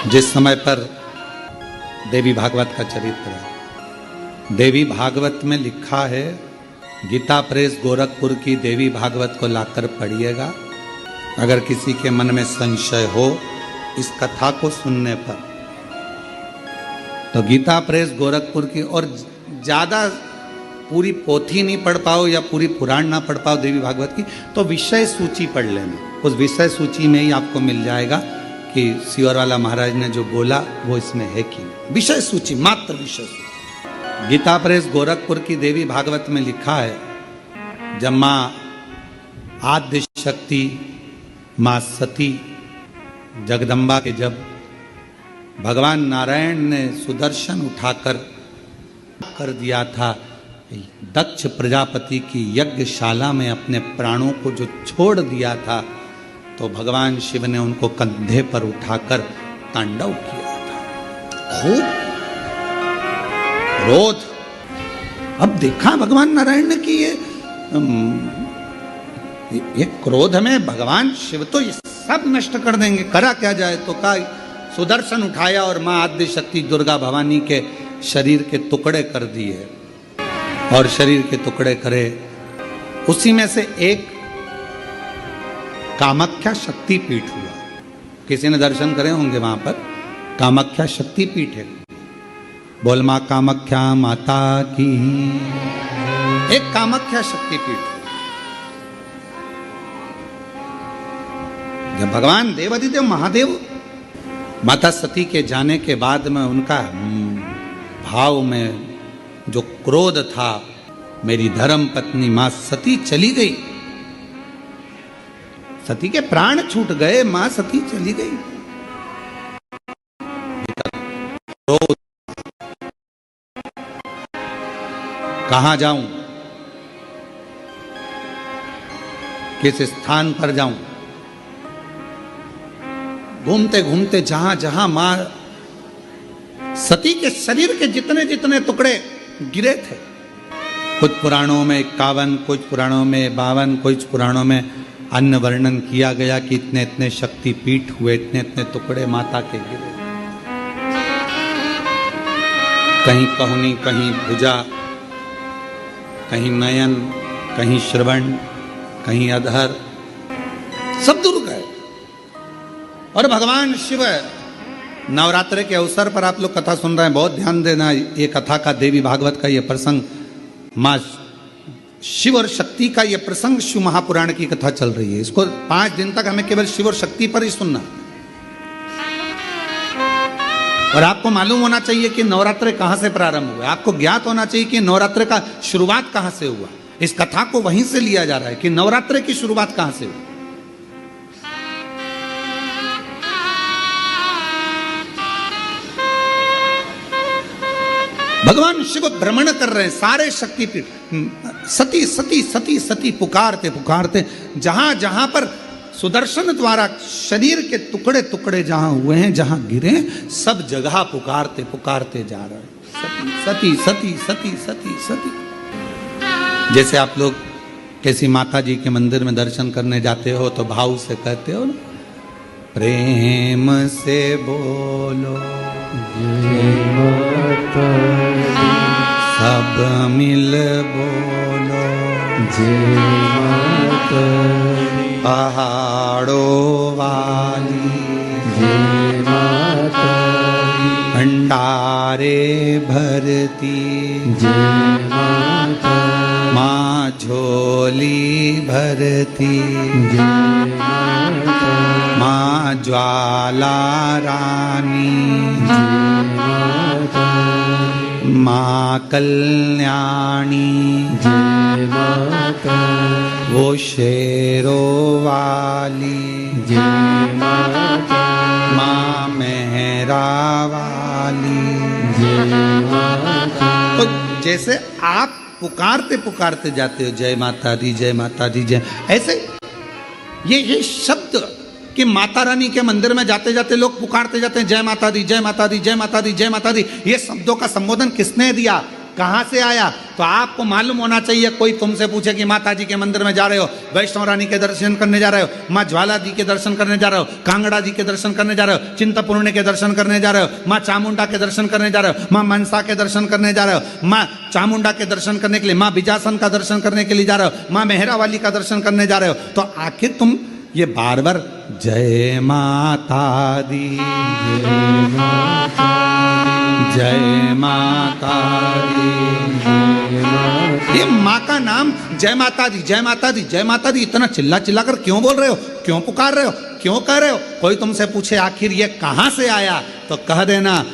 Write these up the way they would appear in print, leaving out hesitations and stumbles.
जिस समय पर देवी भागवत का चरित्र है, देवी भागवत में लिखा है, गीता प्रेस गोरखपुर की देवी भागवत को लाकर पढ़िएगा। अगर किसी के मन में संशय हो इस कथा को सुनने पर, तो गीता प्रेस गोरखपुर की, और ज़्यादा पूरी पोथी नहीं पढ़ पाओ या पूरी पुराण ना पढ़ पाओ देवी भागवत की, तो विषय सूची पढ़ लेना। उस विषय सूची में ही आपको मिल जाएगा कि सियोरवाला महाराज ने जो बोला वो इसमें है कि नहीं। विषय सूची, मात्र विषय सूची। गीता प्रेस गोरखपुर की देवी भागवत में लिखा है, जब माँ आद्य शक्ति माँ सती जगदम्बा के जब भगवान नारायण ने सुदर्शन उठाकर कर दिया था दक्ष प्रजापति की यज्ञशाला में, अपने प्राणों को जो छोड़ दिया था, तो भगवान शिव ने उनको कंधे पर उठाकर तांडव किया था। खूब क्रोध। अब देखा भगवान नारायण ने कि ये क्रोध में भगवान शिव तो ये सब नष्ट कर देंगे, करा क्या जाए। तो का सुदर्शन उठाया और मां आद्य शक्ति दुर्गा भवानी के शरीर के टुकड़े कर दिए, और शरीर के टुकड़े करे। उसी में से एक कामाख्या शक्तिपीठ हुआ। किसी ने दर्शन करे होंगे वहां पर, कामाख्या शक्तिपीठ है। बोल मां कामाख्या माता की। एक कामाख्या शक्तिपीठ। जब भगवान देवादिदेव महादेव माता सती के जाने के बाद में उनका भाव में जो क्रोध था, मेरी धर्म पत्नी मां सती चली गई, सती के प्राण छूट गए, मां सती चली गई। क्रोध, कहां जाऊं, किस स्थान पर जाऊं। घूमते घूमते जहां जहां मां सती के शरीर के जितने जितने टुकड़े गिरे थे, कुछ पुराणों में 51, कुछ पुराणों में 52, कुछ पुराणों में अन्य वर्णन किया गया कि इतने इतने शक्तिपीठ हुए, इतने इतने टुकड़े माता के गिरे। कहीं पहुनी, कहीं भुजा, कहीं नयन, कहीं श्रवण, कहीं अधर, सब दूर गए। और भगवान शिव, नवरात्र के अवसर पर आप लोग कथा सुन रहे हैं, बहुत ध्यान देना। ये कथा का, देवी भागवत का ये प्रसंग, माँ शिव और शक्ति का ये प्रसंग शिव महापुराण की कथा चल रही है। इसको 5 दिन तक हमें केवल शिव और शक्ति पर ही सुनना। और आपको मालूम होना चाहिए कि नवरात्र कहां से प्रारंभ हुआ। आपको ज्ञात होना चाहिए कि नवरात्र का शुरुआत कहां से हुआ। इस कथा को वहीं से लिया जा रहा है कि नवरात्र की शुरुआत कहां से हुई। भगवान शिव भ्रमण कर रहे हैं सारे शक्तिपीठ। सती सती सती सती पुकारते पुकारते जहां जहां पर सुदर्शन द्वारा शरीर के टुकड़े टुकड़े जहां हुए हैं, जहां गिरे, सब जगह पुकारते पुकारते जा रहे हैं, सती सती सती सती सती। जैसे आप लोग किसी माता जी के मंदिर में दर्शन करने जाते हो तो भाव से कहते हो ना, प्रेम से बोलो जय माता, सब मिल बोलो जय माता, पहाड़ों वाली जय माता, भंडारे भरती जय माता, माँ झोली भरती जय माता, माँ ज्वाला रानी जय माता, माँ कल्याणी जय माता, वो शेरों वाली जय माता, माँ मेहरा वाली जय माता। तो जैसे आप पुकारते पुकारते जाते हो जय माता दी जय माता दी जय, ऐसे ये शब्द कि माता रानी के मंदिर में जाते जाते लोग पुकारते जाते हैं जय माता दी जय माता दी जय माता दी जय माता दी। ये शब्दों का संबोधन किसने दिया? कहां से आया? तो आपको मालूम होना चाहिए। कोई तुमसे पूछे कि माता जी के मंदिर में जा रहे हो, वैष्णव रानी के दर्शन करने जा रहे हो, माँ ज्वाला जी के दर्शन करने जा रहे हो, कांगड़ा जी के दर्शन करने जा रहे हो, चिंतपूर्णी के दर्शन करने जा रहे हो, माँ चामुंडा के दर्शन करने जा रहे हो, माँ मनसा के दर्शन करने जा रहे हो, माँ चामुंडा के दर्शन करने के लिए, माँ बिजासन का दर्शन करने के लिए जा रहे हो, माँ मेहरा वाली का दर्शन करने जा रहे हो, तो आखिर तुम ये बार बार जय माता दी, जय माता दी, ये माँ का नाम जय माता दी, जय माता दी, जय माता दी इतना चिल्ला चिल्ला कर क्यों बोल रहे हो, क्यों पुकार रहे हो, क्यों कह रहे हो? कोई तुमसे पूछे आखिर ये कहां से आया, तो कह देना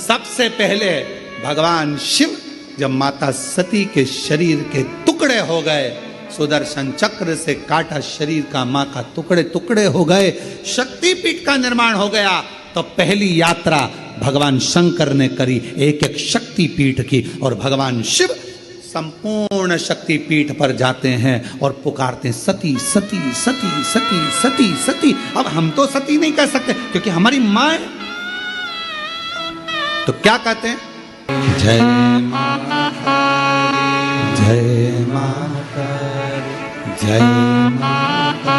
सबसे पहले भगवान शिव जब माता सती के शरीर के टुकड़े हो गए, सुदर्शन चक्र से काटा शरीर का मां का टुकड़े टुकड़े हो गए, शक्तिपीठ का निर्माण हो गया, तो पहली यात्रा भगवान शंकर ने करी एक एक शक्तिपीठ की, और भगवान शिव संपूर्ण शक्तिपीठ पर जाते हैं और पुकारते हैं सती सती सती सती सती सती। अब हम तो सती नहीं कह सकते क्योंकि हमारी मां है, तो क्या कहते हैं? जय माता दी, जय माता दी, जय माता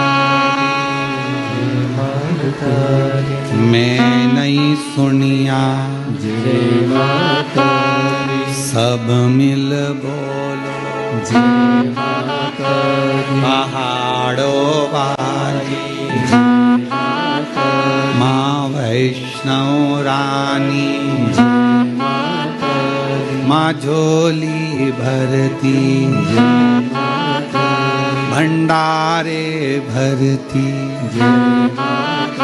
दी, मैं नहीं सुनिया जय माता दी, सब मिल बोलो जय माता दी, पहाड़ों वाली जय माता दी, माँ वैष्णव रानी जय माता दी, माँ झोली भरती जय माता दी, भंडारे भरती जय माता दी,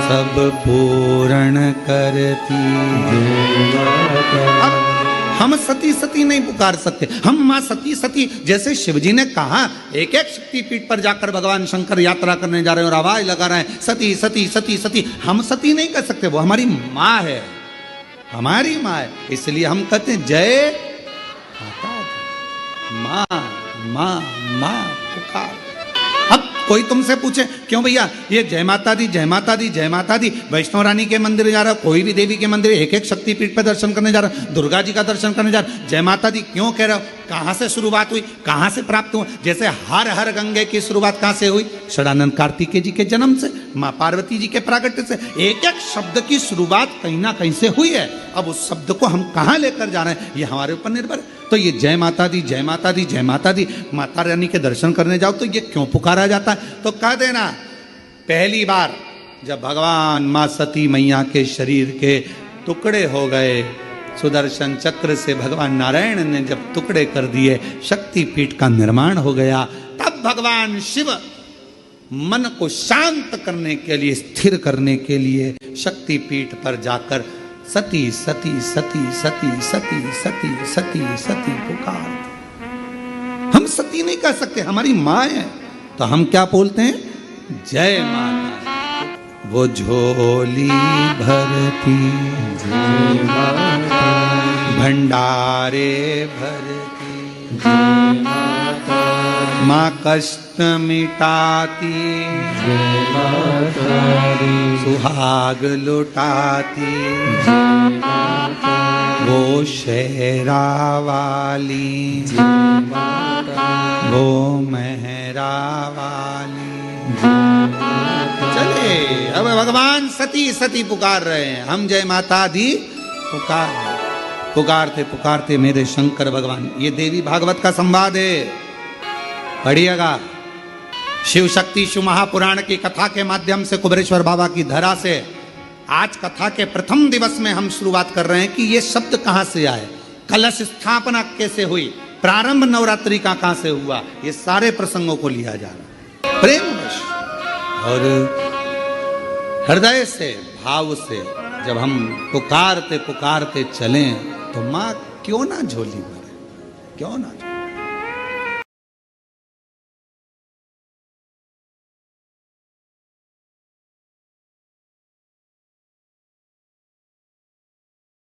सब पूर्ण करती जय माता दी। हम सती सती नहीं पुकार सकते, हम माँ सती सती, जैसे शिवजी ने कहा एक एक शक्तिपीठ पर जाकर भगवान शंकर यात्रा करने जा रहे हैं और आवाज लगा रहे हैं सती सती सती सती, हम सती नहीं कर सकते, वो हमारी माँ है, हमारी माँ है, इसलिए हम कहते हैं जय माता दी, माँ माँ माँ पुकार। अब कोई तुमसे पूछे क्यों भैया ये जय माता दी जय माता दी जय माता दी, वैष्णव रानी के मंदिर जा रहा हो, कोई भी देवी के मंदिर एक एक शक्तिपीठ पर दर्शन करने जा रहा हो, दुर्गा जी का दर्शन करने जा रहा हो, जय माता दी क्यों कह रहे हो? कहाँ से शुरुआत हुई, कहाँ से प्राप्त हुआ? जैसे हर हर गंगे की शुरुआत कहाँ से हुई? षडानंद कार्तिकेय जी के जन्म से, माँ पार्वती जी के प्रागट्य से। एक एक शब्द की शुरुआत कहीं ना कहीं से हुई है, अब उस शब्द को हम कहाँ लेकर जा रहे हैं ये हमारे ऊपर निर्भर है। तो ये जय माता दी जय माता दी जय माता दी, माता रानी के दर्शन करने जाओ तो ये क्यों पुकारा जाता है? तो कह देना पहली बार जब भगवान माँ सती मैया के शरीर के टुकड़े हो गए, सुदर्शन चक्र से भगवान नारायण ने जब टुकड़े कर दिए, शक्तिपीठ का निर्माण हो गया, तब भगवान शिव मन को शांत करने के लिए, स्थिर करने के लिए शक्तिपीठ पर जाकर सती सती सती सती सती सती सती सती पुकार। हम सती नहीं कह सकते, हमारी माँ है, तो हम क्या बोलते हैं? जय माता। वो झोली भरती जय माता, भंडारे भरती जय माता, माँ कष्ट मिटाती जय माता, सुहाग लुटाती जय माता, वो शेरा वाली जय माता, वो मेहरा वाली जय माता। चले अब भगवान सती सती पुकार रहे हैं, हम जय माता दी पुकारते पुकारते मेरे शंकर भगवान। ये देवी भागवत का संवाद है, पढ़िएगा। शिव शक्ति शिव महापुराण की कथा के माध्यम से कुबेरेश्वर बाबा की धरा से आज कथा के प्रथम दिवस में हम शुरुआत कर रहे हैं कि ये शब्द कहाँ से आए, कलश स्थापना कैसे हुई, प्रारंभ नवरात्रि का कहाँ से हुआ, ये सारे प्रसंगों को लिया जा रहा है प्रेमवश और हृदय से, भाव से। जब हम पुकारते पुकारते चलें तो माँ क्यों ना झोली भरे, क्यों ना।